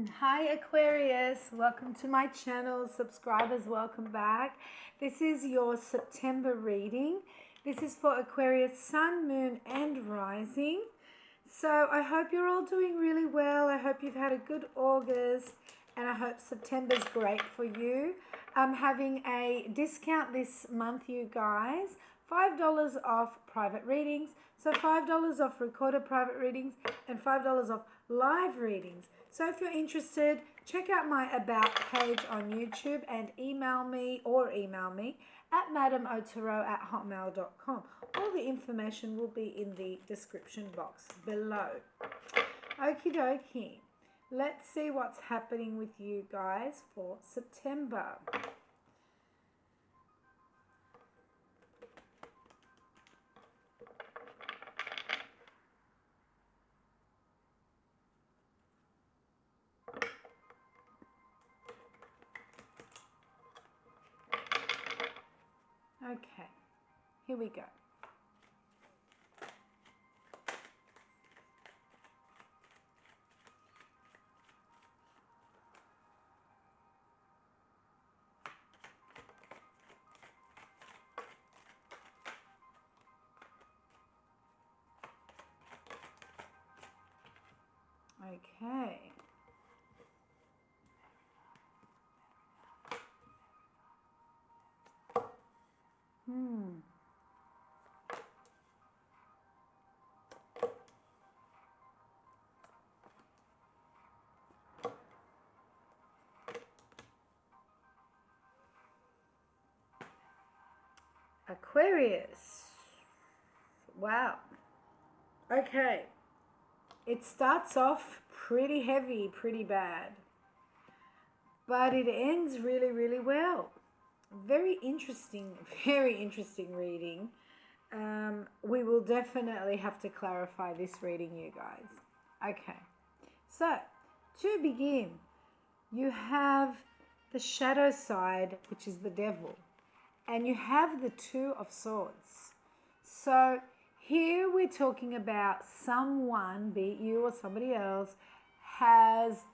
Hi Aquarius, welcome to my channel. Subscribers, welcome back. This is your September reading. This is for Aquarius Sun, Moon and Rising. So I hope you're all doing really well. I hope you've had a good August and I hope September's great for you. I'm having a discount this month, you guys. $5 off private readings. So $5 off recorded private readings and $5 off live readings. So if you're interested, check out my About page on YouTube and email me at madameotaro@hotmail.com. All the information will be in the description box below. Okie dokie. Let's see what's happening with you guys for September. Okay, here we go. Okay. Aquarius. Wow. Okay. It starts off pretty heavy, pretty bad. But it ends really, really well. Very interesting reading. We will definitely have to clarify this reading, you guys. Okay. So, to begin, you have the shadow side, which is the devil. And you have the Two of Swords. So here we're talking about someone, be it you or somebody else, has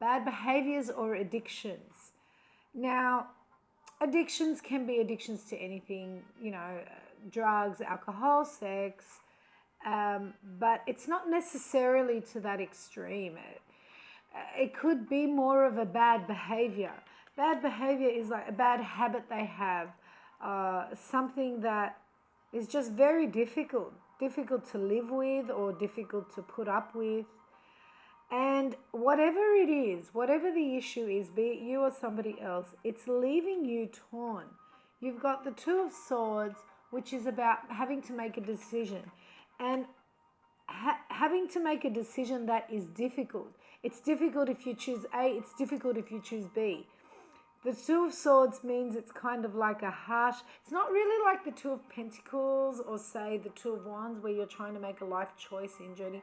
bad behaviors or addictions. Now, addictions can be addictions to anything, drugs, alcohol, sex, but it's not necessarily to that extreme. It could be more of a bad behavior. Bad behavior is like a bad habit they have, something that is just very difficult to live with or difficult to put up with. And whatever it is, whatever the issue is, be it you or somebody else, it's leaving you torn. You've got the Two of Swords, which is about having to make a decision. And having to make a decision that is difficult. It's difficult if you choose A, it's difficult if you choose B. The Two of Swords means it's kind of like a harsh, it's not really like the Two of Pentacles or say the Two of Wands where you're trying to make a life choice in journey.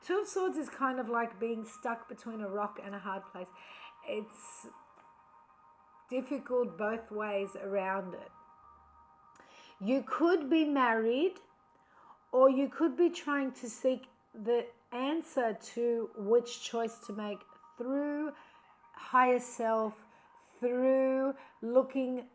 Two of Swords is kind of like being stuck between a rock and a hard place. It's difficult both ways around it. You could be married or you could be trying to seek the answer to which choice to make through higher self, through looking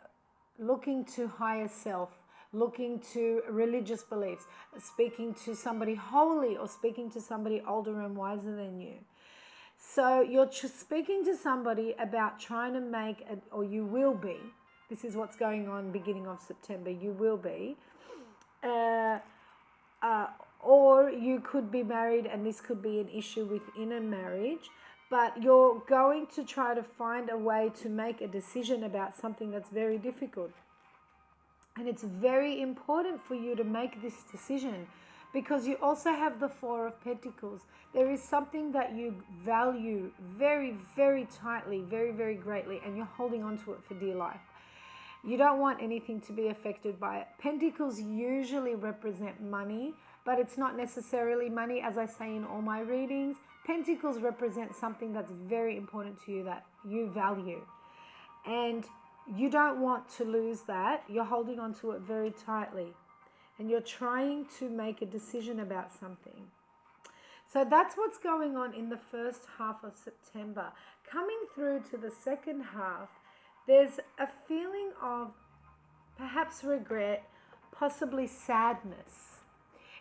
to higher self, looking to religious beliefs, speaking to somebody holy or speaking to somebody older and wiser than you. So you're speaking to somebody about trying to make, or you will be, this is what's going on beginning of September, you will be, or you could be married and this could be an issue within a marriage, but you're going to try to find a way to make a decision about something that's very difficult. And it's very important for you to make this decision because you also have the Four of Pentacles. There is something that you value very, very tightly, very, very greatly, and you're holding on to it for dear life. You don't want anything to be affected by it. Pentacles usually represent money, but it's not necessarily money, as I say in all my readings. Pentacles represent something that's very important to you that you value. And you don't want to lose that. You're holding on to it very tightly. And you're trying to make a decision about something. So that's what's going on in the first half of September. Coming through to the second half, there's a feeling of perhaps regret, possibly sadness.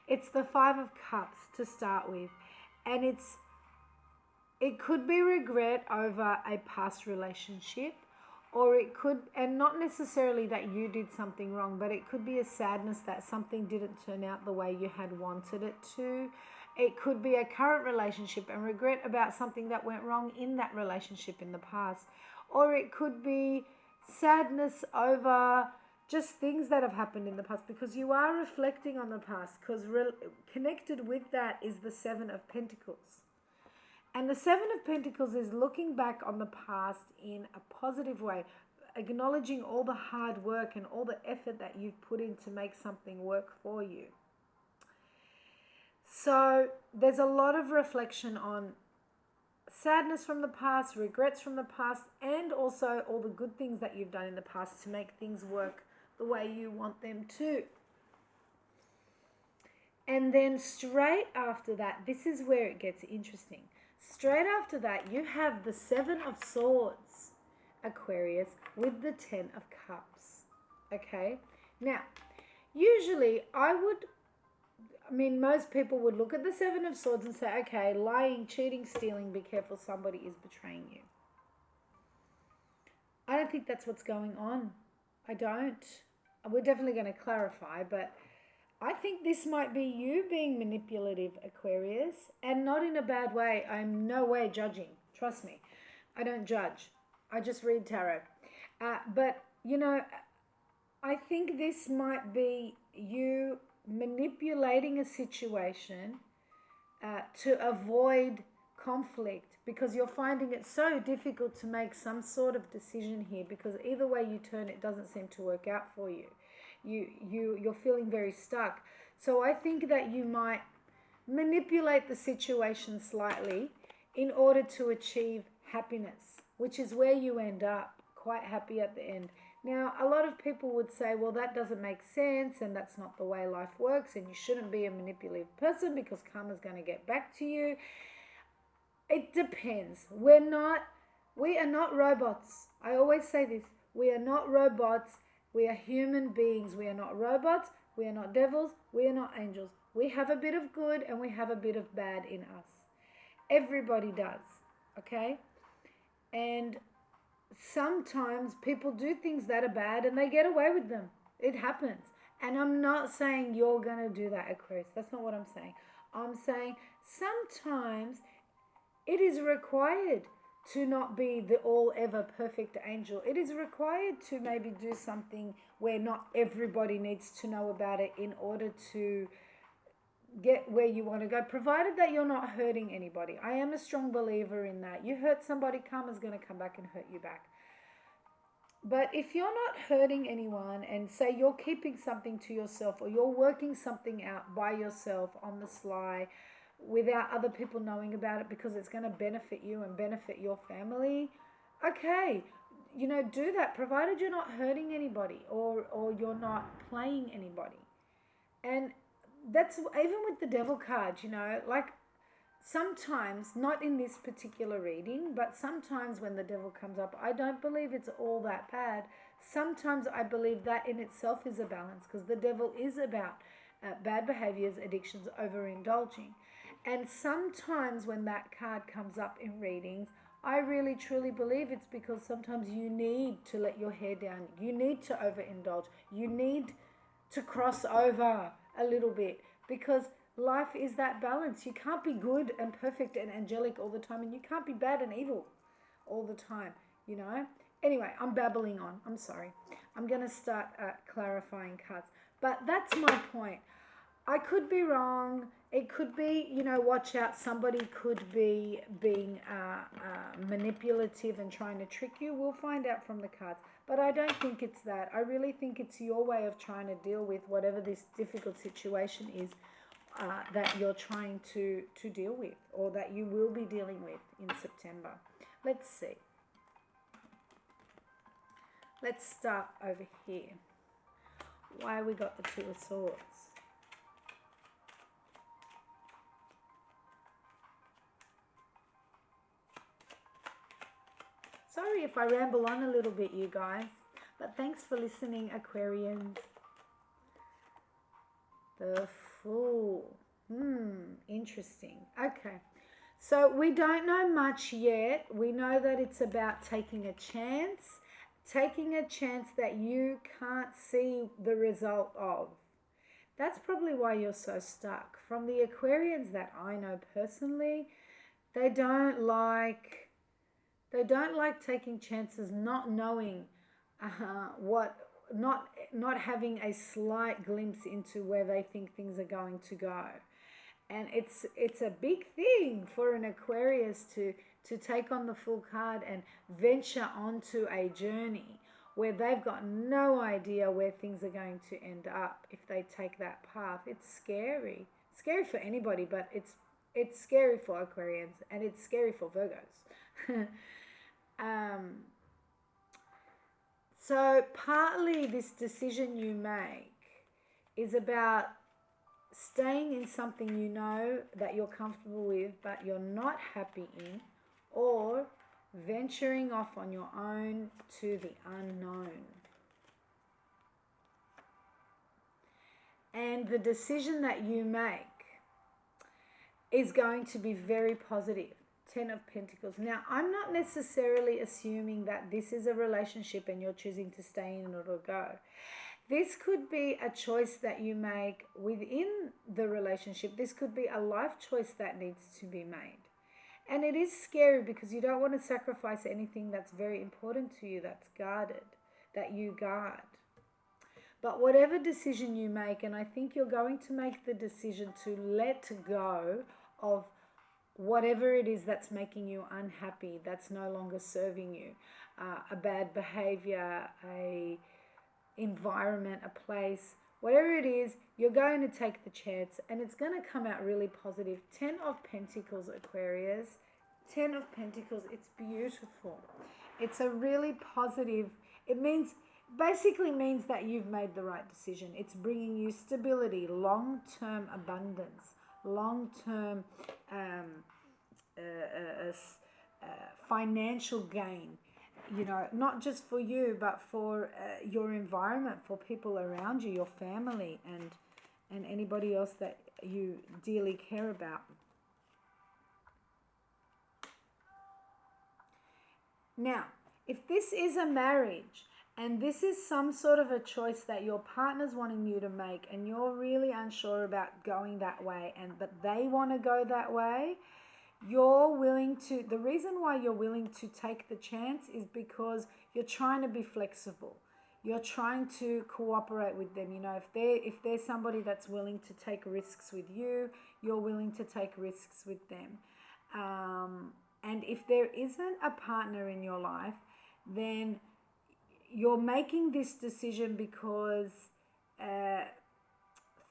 It's the Five of Cups to start with, and it could be regret over a past relationship, or it could, and not necessarily that you did something wrong, but it could be a sadness that something didn't turn out the way you had wanted it to. It could be a current relationship and regret about something that went wrong in that relationship in the past. Or it could be sadness over just things that have happened in the past, because you are reflecting on the past, because connected with that is the Seven of Pentacles. And the Seven of Pentacles is looking back on the past in a positive way, acknowledging all the hard work and all the effort that you've put in to make something work for you. So there's a lot of reflection on sadness from the past, regrets from the past, and also all the good things that you've done in the past to make things work the way you want them to. And then straight after that, this is where it gets interesting. Straight after that, you have the Seven of Swords, Aquarius, with the Ten of Cups. Okay? Now, usually most people would look at the Seven of Swords and say, okay, lying, cheating, stealing, be careful, somebody is betraying you. I don't think that's what's going on. I don't. We're definitely going to clarify, but I think this might be you being manipulative, Aquarius, and not in a bad way. I'm no way judging. Trust me. I don't judge. I just read tarot. But, I think this might be you manipulating a situation to avoid conflict, because you're finding it so difficult to make some sort of decision here, because either way you turn, it doesn't seem to work out for you. You're feeling very stuck. So I think that you might manipulate the situation slightly in order to achieve happiness, which is where you end up quite happy at the end. Now, a lot of people would say, well, that doesn't make sense, and that's not the way life works, and you shouldn't be a manipulative person because karma's going to get back to you. It depends. We are not robots. I always say this. We are not robots. We are human beings. We are not robots. We are not devils. We are not angels. We have a bit of good and we have a bit of bad in us. Everybody does. Okay? And sometimes people do things that are bad and they get away with them. It happens. And I'm not saying you're going to do that, Aquarius. That's not what I'm saying. I'm saying sometimes it is required to not be the all ever perfect angel. It is required to maybe do something where not everybody needs to know about it in order to get where you want to go, provided that you're not hurting anybody. I am a strong believer in that. You hurt somebody, karma's going to come back and hurt you back. But if you're not hurting anyone, and say you're keeping something to yourself, or you're working something out by yourself on the sly without other people knowing about it because it's going to benefit you and benefit your family, okay, do that, provided you're not hurting anybody or you're not playing anybody. And that's even with the Devil card, like sometimes, not in this particular reading, but sometimes when the Devil comes up, I don't believe it's all that bad. Sometimes I believe that in itself is a balance, because the Devil is about bad behaviors, addictions, overindulging. And sometimes when that card comes up in readings, I really truly believe it's because sometimes you need to let your hair down. You need to overindulge. You need to cross over a little bit, because life is that balance. You can't be good and perfect and angelic all the time, and you can't be bad and evil all the time, Anyway, I'm babbling on. I'm sorry. I'm going to start clarifying cards. But that's my point. I could be wrong. It could be, watch out. Somebody could be being manipulative and trying to trick you. We'll find out from the cards. But I don't think it's that. I really think it's your way of trying to deal with whatever this difficult situation is that you're trying to deal with, or that you will be dealing with in September. Let's see. Let's start over here. Why we got the Two of Swords. Sorry if I ramble on a little bit, you guys. But thanks for listening, Aquarians. The Fool. Interesting. Okay. So we don't know much yet. We know that it's about taking a chance that you can't see the result of. That's probably why you're so stuck. From the Aquarians that I know personally, they don't like taking chances, not knowing not having a slight glimpse into where they think things are going to go. And it's a big thing for an Aquarius to take on the Fool card and venture onto a journey where they've got no idea where things are going to end up if they take that path. It's scary. Scary for anybody, but it's scary for Aquarians, and it's scary for Virgos. So partly this decision you make is about staying in something you know that you're comfortable with but you're not happy in, or venturing off on your own to the unknown. And the decision that you make is going to be very positive. 10 of Pentacles. Now, I'm not necessarily assuming that this is a relationship and you're choosing to stay in it or go. This could be a choice that you make within the relationship. This could be a life choice that needs to be made. And it is scary because you don't want to sacrifice anything that's very important to you, that's guarded, that you guard. But whatever decision you make, and I think you're going to make the decision to let go of whatever it is that's making you unhappy, that's no longer serving you, a bad behavior, a environment, a place, whatever it is, you're going to take the chance and it's going to come out really positive. 10 of Pentacles, Aquarius. 10 of Pentacles, it's beautiful. It's a really positive, basically means that you've made the right decision. It's bringing you stability, long-term abundance, long-term financial gain, not just for you, but for your environment, for people around you, your family, and anybody else that you dearly care about. Now, if this is a marriage, and this is some sort of a choice that your partner's wanting you to make, and you're really unsure about going that way, but they want to go that way, the reason why you're willing to take the chance is because you're trying to be flexible. You're trying to cooperate with them. If they're somebody that's willing to take risks with you, you're willing to take risks with them. And if there isn't a partner in your life, then you're making this decision because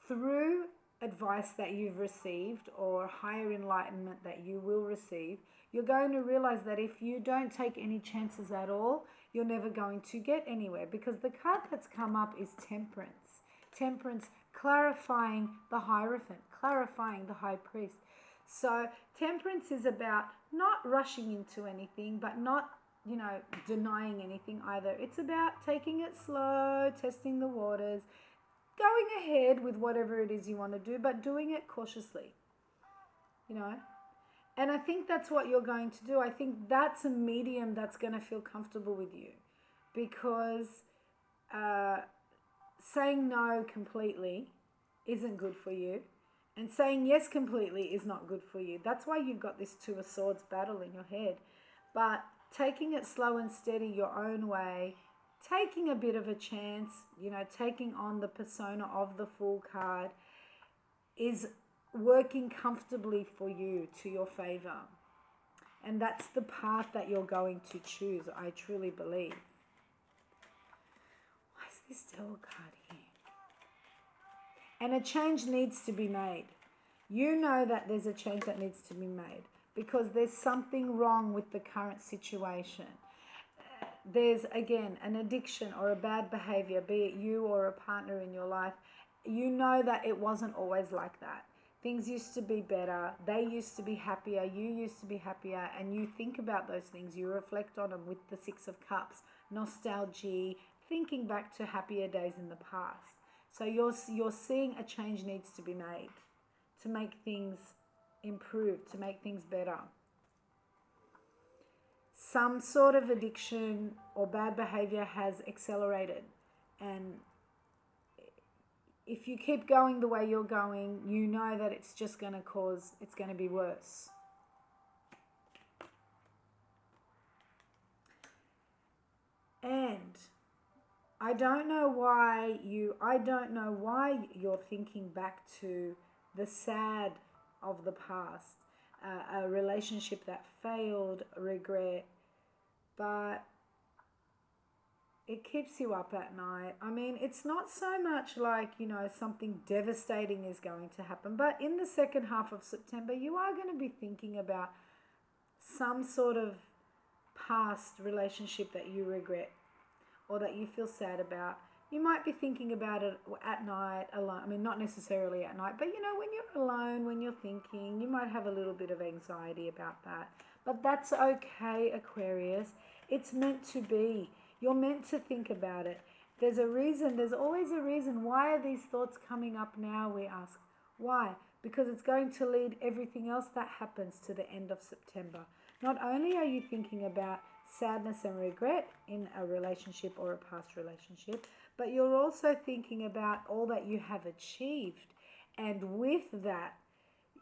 through advice that you've received or higher enlightenment that you will receive, you're going to realize that if you don't take any chances at all, you're never going to get anywhere, because the card that's come up is Temperance. Temperance, clarifying the Hierophant, clarifying the High Priest. So Temperance is about not rushing into anything, but not denying anything either. It's about taking it slow, testing the waters, going ahead with whatever it is you want to do, but doing it cautiously, And I think that's what you're going to do. I think that's a medium that's going to feel comfortable with you, because saying no completely isn't good for you, and saying yes completely is not good for you. That's why you've got this Two of Swords battle in your head. But taking it slow and steady your own way, taking a bit of a chance, taking on the persona of the Fool card is working comfortably for you, to your favor. And that's the path that you're going to choose, I truly believe. Why is this Devil card here? And a change needs to be made. You know that there's a change that needs to be made, because there's something wrong with the current situation. There's, again, an addiction or a bad behavior, be it you or a partner in your life. You know that it wasn't always like that. things used to be better, they used to be happier, you used to be happier, and you think about those things, you reflect on them with the Six of Cups, nostalgia, thinking back to happier days in the past. So you're seeing a change needs to be made to make things improve, to make things better. Some sort of addiction or bad behavior has accelerated, and if you keep going the way you're going, you know that it's just going to it's going to be worse. And I don't know why you're thinking back to the sad of the past, a relationship that failed, regret, but it keeps you up at night. I mean, it's not so much like, something devastating is going to happen, but in the second half of September, you are going to be thinking about some sort of past relationship that you regret or that you feel sad about. You might be thinking about it at night alone. I mean, not necessarily at night, but when you're alone, when you're thinking, you might have a little bit of anxiety about that. But that's okay, Aquarius. It's meant to be. You're meant to think about it. There's a reason. There's always a reason. Why are these thoughts coming up now, we ask? Why? Because it's going to lead everything else that happens to the end of September. Not only are you thinking about sadness and regret in a relationship or a past relationship, but you're also thinking about all that you have achieved. And with that,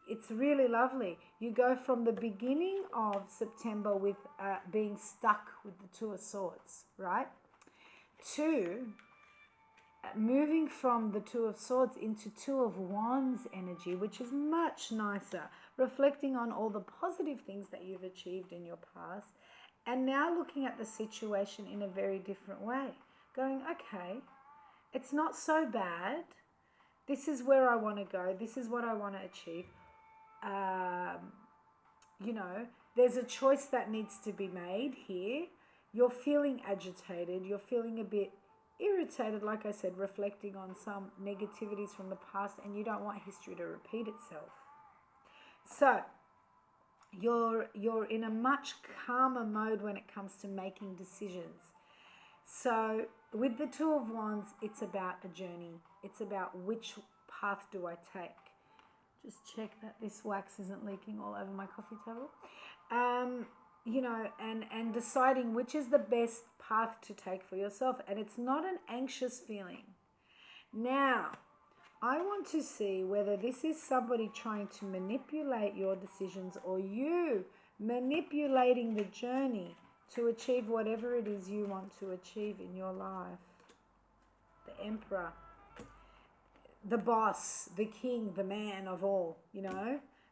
it's really lovely. You go from the beginning of September with being stuck with the Two of Swords, right? To moving from the Two of Swords into Two of Wands energy, which is much nicer, reflecting on all the positive things that you've achieved in your past, and now looking at the situation in a very different way, going, okay, it's not so bad. This is where I want to go. This is what I want to achieve. There's a choice that needs to be made here. You're feeling agitated. You're feeling a bit irritated, like I said, reflecting on some negativities from the past, and you don't want history to repeat itself. So you're in a much calmer mode when it comes to making decisions. So with the Two of Wands, it's about a journey. It's about which path do I take. Just check that this wax isn't leaking all over my coffee table. And deciding which is the best path to take for yourself. And it's not an anxious feeling. Now, I want to see whether this is somebody trying to manipulate your decisions or you manipulating the journey to achieve whatever it is you want to achieve in your life. The Emperor, the boss, the king, the man of all,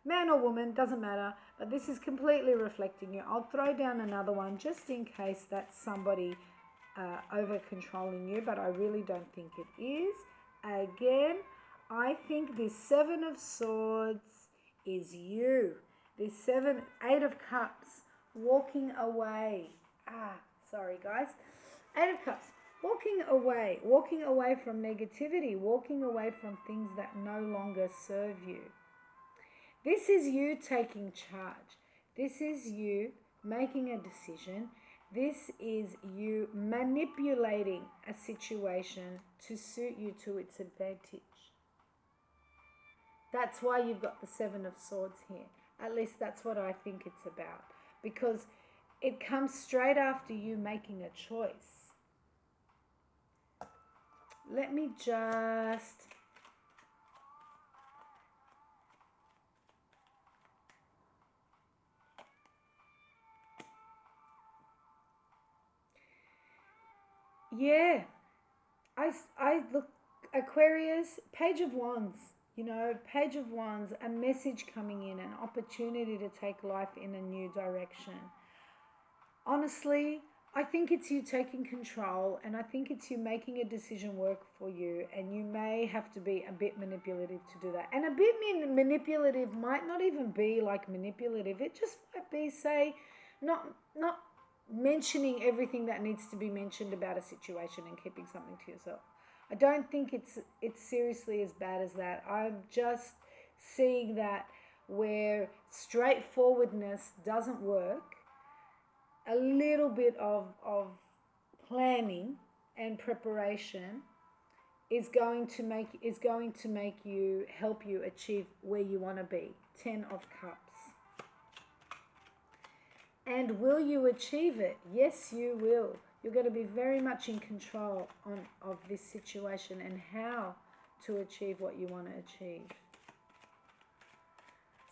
man or woman, doesn't matter, but this is completely reflecting you. I'll throw down another one just in case that's somebody over controlling you, but I really don't think it is. Again, I think this Seven of Swords is you. This Eight of Cups, walking away. Sorry guys. Eight of Cups, walking away from negativity, walking away from things that no longer serve you. This is you taking charge. This is you making a decision. This is you manipulating a situation to suit you to its advantage. That's why you've got the Seven of Swords here. At least that's what I think it's about. Because it comes straight after you making a choice. Let me just... Yeah, I look, Aquarius, Page of Wands, Page of Wands, a message coming in, an opportunity to take life in a new direction. Honestly, I think it's you taking control, and I think it's you making a decision work for you, and you may have to be a bit manipulative to do that. And a bit manipulative might not even be like manipulative. It just might be, say, not mentioning everything that needs to be mentioned about a situation and keeping something to yourself. I don't think it's seriously as bad as that. I'm just seeing that where straightforwardness doesn't work, a little bit of planning and preparation is going to make you help you achieve where you want to be. 10 of Cups. And will you achieve it? Yes, you will. You're going to be very much in control of this situation and how to achieve what you want to achieve.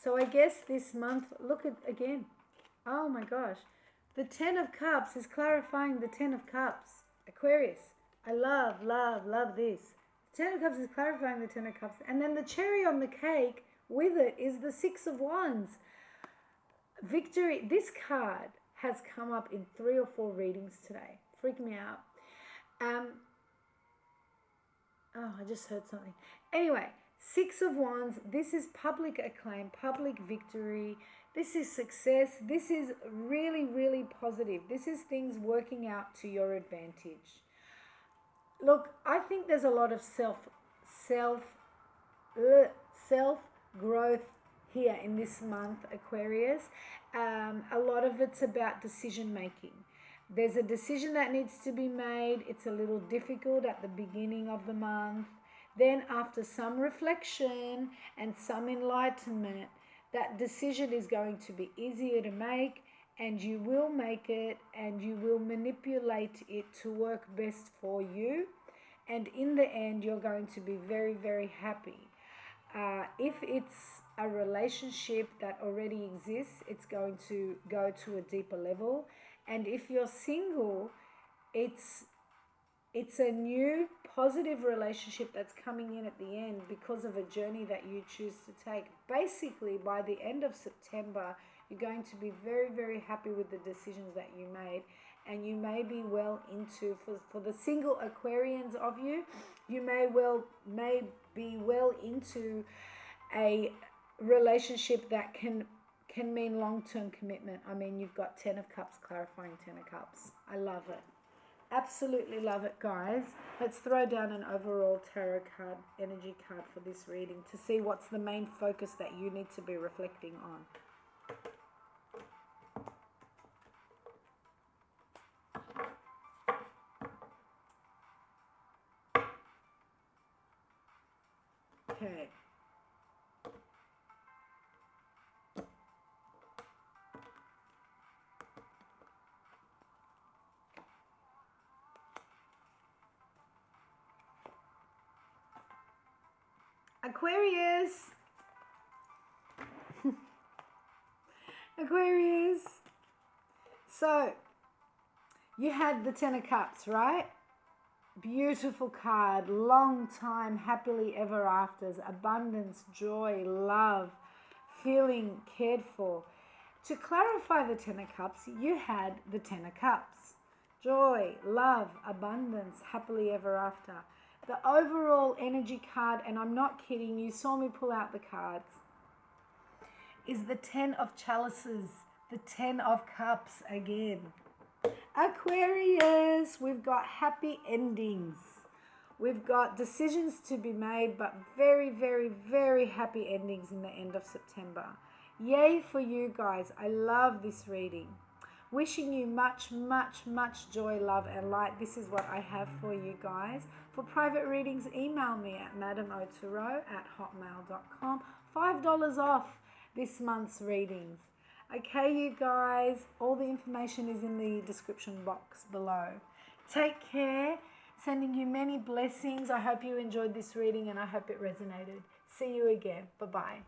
So I guess this month, look at again. Oh my gosh. The 10 of Cups is clarifying the 10 of Cups. Aquarius. I love, love, love this. The 10 of Cups is clarifying the 10 of Cups. And then the cherry on the cake with it is the 6 of Wands. Victory. This card has come up in 3 or 4 readings today. Freaked me out. I just heard something. Anyway, 6 of Wands. This is public acclaim, public victory. This is success. This is really, really positive. This is things working out to your advantage. Look, I think there's a lot of self-growth here in this month, Aquarius. A lot of it's about decision making. There's a decision that needs to be made. It's a little difficult at the beginning of the month. Then after some reflection and some enlightenment, that decision is going to be easier to make, and you will make it, and you will manipulate it to work best for you. And in the end, you're going to be very, very happy. If it's a relationship that already exists, it's going to go to a deeper level. And if you're single, it's a new positive relationship that's coming in at the end because of a journey that you choose to take. Basically, by the end of September, you're going to be very, very happy with the decisions that you made. And you may be well into, for the single Aquarians of you, you may be well into a relationship that can mean long-term commitment. I mean, you've got 10 of Cups clarifying 10 of Cups. I love it. Absolutely love it, guys. Let's throw down an overall tarot card, energy card for this reading to see what's the main focus that you need to be reflecting on. Okay. Aquarius. Aquarius. So, you had the 10 of Cups, right? Beautiful card, long time, happily ever afters, abundance, joy, love, feeling cared for. To clarify the 10 of Cups, you had the 10 of Cups. Joy, love, abundance, happily ever after. The overall energy card, and I'm not kidding, you saw me pull out the cards, is the 10 of Chalices, the 10 of Cups again. Aquarius, we've got happy endings. We've got decisions to be made, but very, very, very happy endings in the end of September. Yay for you guys. I love this reading. Wishing you much, much, much joy, love, and light. This is what I have for you guys. For private readings, email me at madamotero@hotmail.com. $5 off this month's readings. Okay, you guys, all the information is in the description box below. Take care. Sending you many blessings. I hope you enjoyed this reading and I hope it resonated. See you again. Bye-bye.